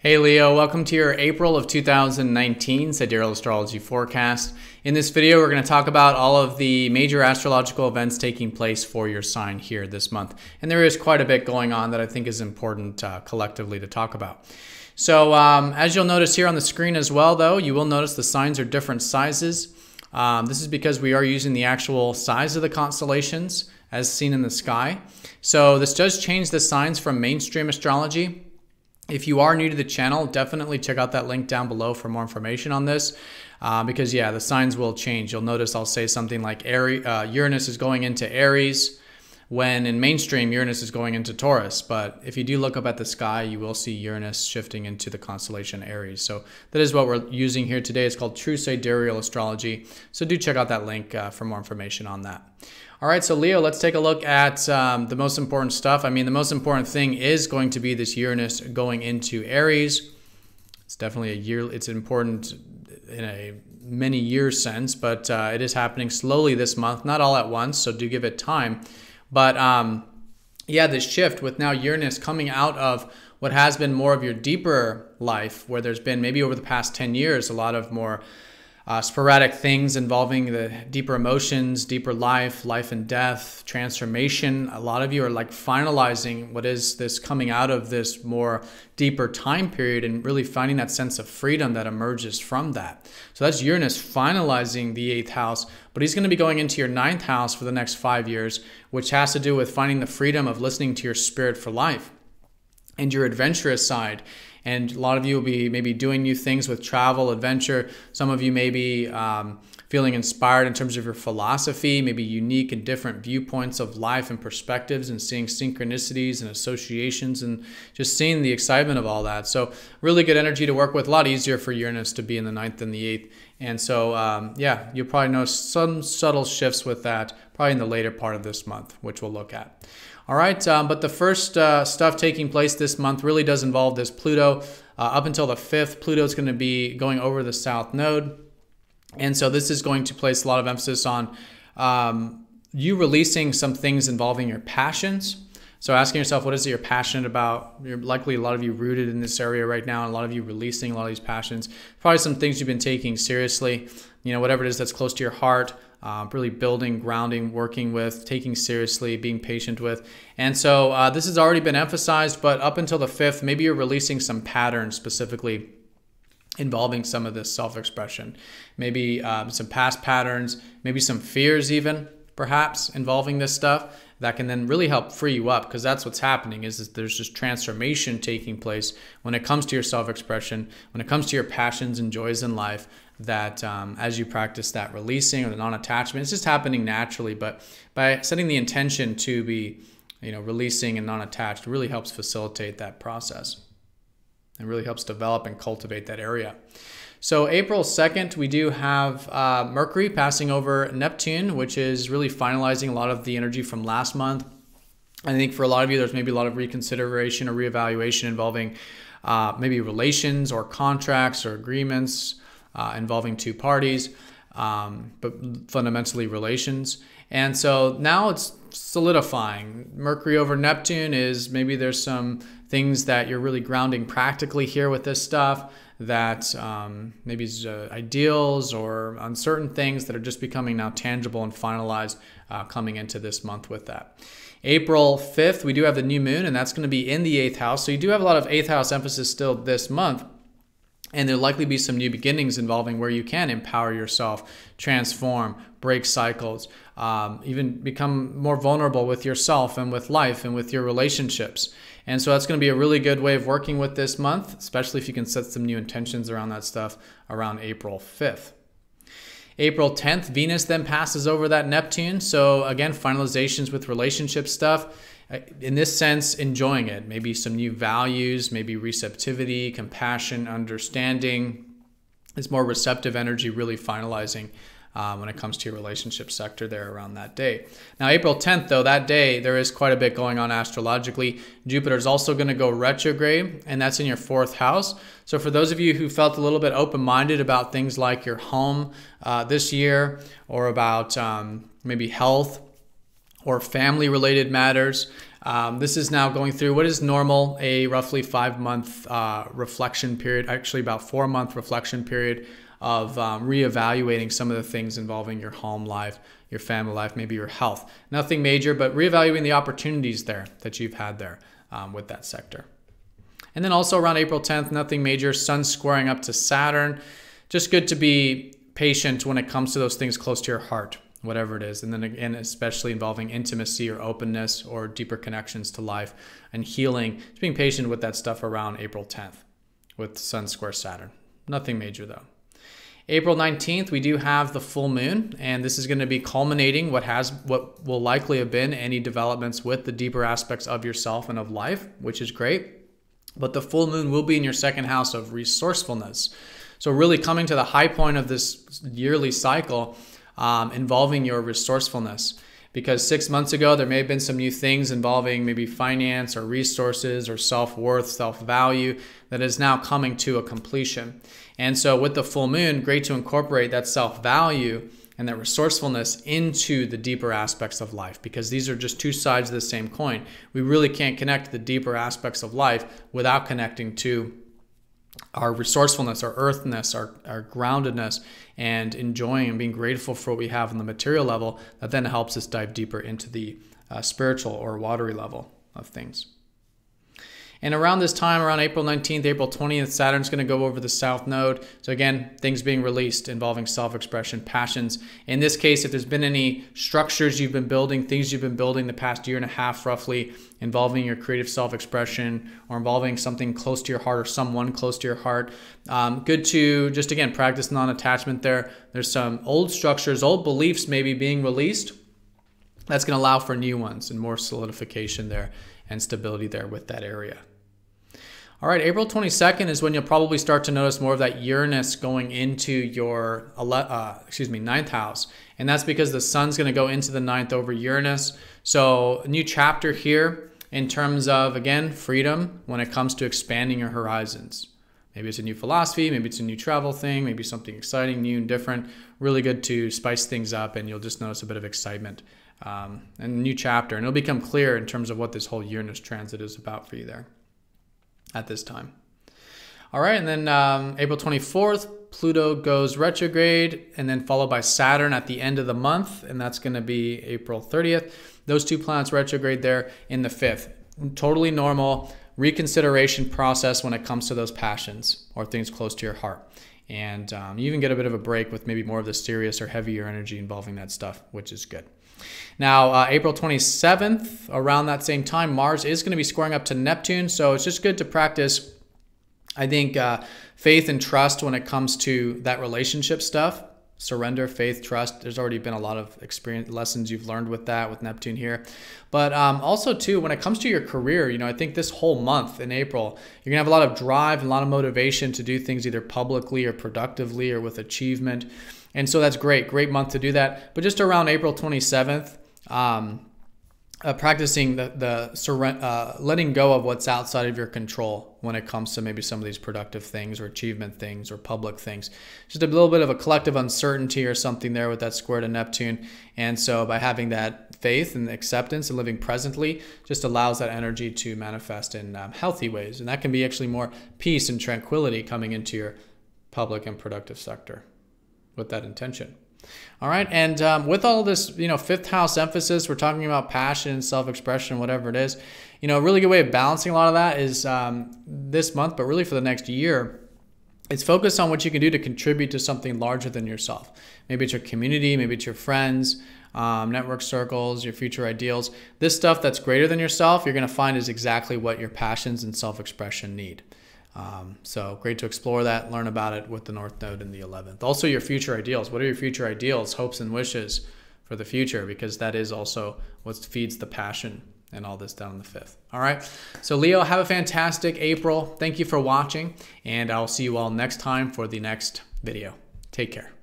Hey Leo, welcome to your April of 2019 Sidereal Astrology forecast. In this video, we're going to talk about all of the major astrological events taking place for your sign here this month. And there is quite a bit going on that I think is important collectively to talk about. So as you'll notice here on the screen as well, though, you will notice the signs are different sizes. This is because we are using the actual size of the constellations as seen in the sky. So this does change the signs from mainstream astrology. If you are new to the channel, definitely check out that link down below for more information on this because yeah, the signs will change. You'll notice I'll say something like Uranus is going into Aries, when in mainstream Uranus is going into Taurus. But if you do look up at the sky, you will see Uranus shifting into the constellation Aries. So that is what we're using here today. It's called True Sidereal Astrology. So do check out that link for more information on that. All right, so Leo, let's take a look at the most important stuff. I mean, the most important thing is going to be this Uranus going into Aries. It's definitely it's important in a many year sense, but it is happening slowly this month, not all at once, so do give it time. But yeah, this shift with now Uranus coming out of what has been more of your deeper life, where there's been maybe over the past 10 years, a lot of more sporadic things involving the deeper emotions, deeper life and death, transformation. A lot of you are like finalizing what is this coming out of this more deeper time period and really finding that sense of freedom that emerges from that. So that's Uranus finalizing the 8th house, but he's going to be going into your 9th house for the next 5 years, which has to do with finding the freedom of listening to your spirit for life and your adventurous side. And a lot of you will be maybe doing new things with travel, adventure. Some of you may be feeling inspired in terms of your philosophy, maybe unique and different viewpoints of life and perspectives, and seeing synchronicities and associations and just seeing the excitement of all that. So really good energy to work with, a lot easier for Uranus to be in the 9th than the 8th. And so, yeah, you'll probably notice some subtle shifts with that probably in the later part of this month, which we'll look at. All right, but the first stuff taking place this month really does involve this Pluto. Up until the 5th, Pluto is going to be going over the South Node. And so this is going to place a lot of emphasis on you releasing some things involving your passions. So asking yourself, what is it you're passionate about? You're likely a lot of you rooted in this area right now, and a lot of you releasing a lot of these passions. Probably some things you've been taking seriously, you know, whatever it is that's close to your heart. Really building, grounding, working with, taking seriously, being patient with. And so this has already been emphasized, but up until the 5th, maybe you're releasing some patterns specifically involving some of this self-expression. Maybe some past patterns, maybe some fears even, perhaps, involving this stuff that can then really help free you up, because that's what's happening is there's just transformation taking place when it comes to your self-expression, when it comes to your passions and joys in life, that as you practice that releasing or the non-attachment, it's just happening naturally. But by setting the intention to be, you know, releasing and non-attached, really helps facilitate that process and really helps develop and cultivate that area. So April 2nd, we do have Mercury passing over Neptune, which is really finalizing a lot of the energy from last month. I think for a lot of you, there's maybe a lot of reconsideration or reevaluation involving maybe relations or contracts or agreements involving two parties, but fundamentally relations. And so now it's solidifying. Mercury over Neptune is maybe there's some things that you're really grounding practically here with this stuff, that maybe is ideals or uncertain things that are just becoming now tangible and finalized coming into this month with that. April 5th, we do have the new moon, and that's going to be in the 8th house. So you do have a lot of 8th house emphasis still this month. And there'll likely be some new beginnings involving where you can empower yourself, transform, break cycles, even become more vulnerable with yourself and with life and with your relationships. And so that's going to be a really good way of working with this month, especially if you can set some new intentions around that stuff around April 5th. April 10th, Venus then passes over that Neptune. So again, finalizations with relationship stuff. In this sense, enjoying it. Maybe some new values, maybe receptivity, compassion, understanding. It's more receptive energy really finalizing when it comes to your relationship sector there around that day. Now, April 10th, though, that day, there is quite a bit going on astrologically. Jupiter is also going to go retrograde, and that's in your 4th house. So for those of you who felt a little bit open-minded about things like your home this year, or about maybe health, or family related matters. This is now going through what is normal, a roughly 5-month reflection period, actually about 4-month reflection period of reevaluating some of the things involving your home life, your family life, maybe your health. Nothing major, but reevaluating the opportunities there that you've had there with that sector. And then also around April 10th, nothing major, Sun squaring up to Saturn. Just good to be patient when it comes to those things close to your heart, whatever it is. And then again, especially involving intimacy or openness or deeper connections to life and healing. Just being patient with that stuff around April 10th with Sun square Saturn. Nothing major though. April 19th, we do have the full moon, and this is going to be culminating what will likely have been any developments with the deeper aspects of yourself and of life, which is great. But the full moon will be in your second house of resourcefulness. So really coming to the high point of this yearly cycle involving your resourcefulness. Because 6 months ago, there may have been some new things involving maybe finance or resources or self-worth, self-value that is now coming to a completion. And so with the full moon, great to incorporate that self-value and that resourcefulness into the deeper aspects of life, because these are just two sides of the same coin. We really can't connect the deeper aspects of life without connecting to our resourcefulness, our earthness, our groundedness, and enjoying and being grateful for what we have on the material level that then helps us dive deeper into the spiritual or watery level of things. And around this time, around April 19th, April 20th, Saturn's going to go over the South Node. So again, things being released involving self-expression, passions. In this case, if there's been any structures you've been building, things you've been building the past year and a half roughly, involving your creative self-expression or involving something close to your heart or someone close to your heart, good to just, again, practice non-attachment there. There's some old structures, old beliefs maybe being released. That's going to allow for new ones and more solidification there and stability there with that area. All right, April 22nd is when you'll probably start to notice more of that Uranus going into your 9th house. And that's because the sun's going to go into the 9th over Uranus. So a new chapter here in terms of, again, freedom when it comes to expanding your horizons. Maybe it's a new philosophy, maybe it's a new travel thing, maybe something exciting, new and different. Really good to spice things up, and you'll just notice a bit of excitement and a new chapter. And it'll become clear in terms of what this whole Uranus transit is about for you there at this time. All right, and then April 24th, Pluto goes retrograde, and then followed by Saturn at the end of the month, and that's going to be April 30th. Those two planets retrograde there in the 5th. Totally normal reconsideration process when it comes to those passions or things close to your heart. And you even get a bit of a break with maybe more of the serious or heavier energy involving that stuff, which is good. Now, April 27th, around that same time, Mars is going to be squaring up to Neptune. So it's just good to practice, I think, faith and trust when it comes to that relationship stuff. Surrender, faith, trust. There's already been a lot of experience lessons you've learned with that, with Neptune here. But also, too, when it comes to your career, I think this whole month in April, you're going to have a lot of drive and a lot of motivation to do things either publicly or productively or with achievement. And so that's great month to do that. But just around April 27th, practicing letting go of what's outside of your control when it comes to maybe some of these productive things or achievement things or public things. Just a little bit of a collective uncertainty or something there with that square to Neptune. And so by having that faith and acceptance and living presently just allows that energy to manifest in healthy ways. And that can be actually more peace and tranquility coming into your public and productive sector with that intention. All right, and with all this, 5th house emphasis, we're talking about passion, self-expression, whatever it is. A really good way of balancing a lot of that is this month, but really for the next year, it's focused on what you can do to contribute to something larger than yourself. Maybe it's your community, maybe it's your friends, network circles, your future ideals. This stuff that's greater than yourself, you're going to find is exactly what your passions and self-expression need. So great to explore that, learn about it with the North Node in the 11th. Also your future ideals. What are your future ideals, hopes and wishes for the future? Because that is also what feeds the passion and all this down in the 5th. All right. So Leo, have a fantastic April. Thank you for watching, and I'll see you all next time for the next video. Take care.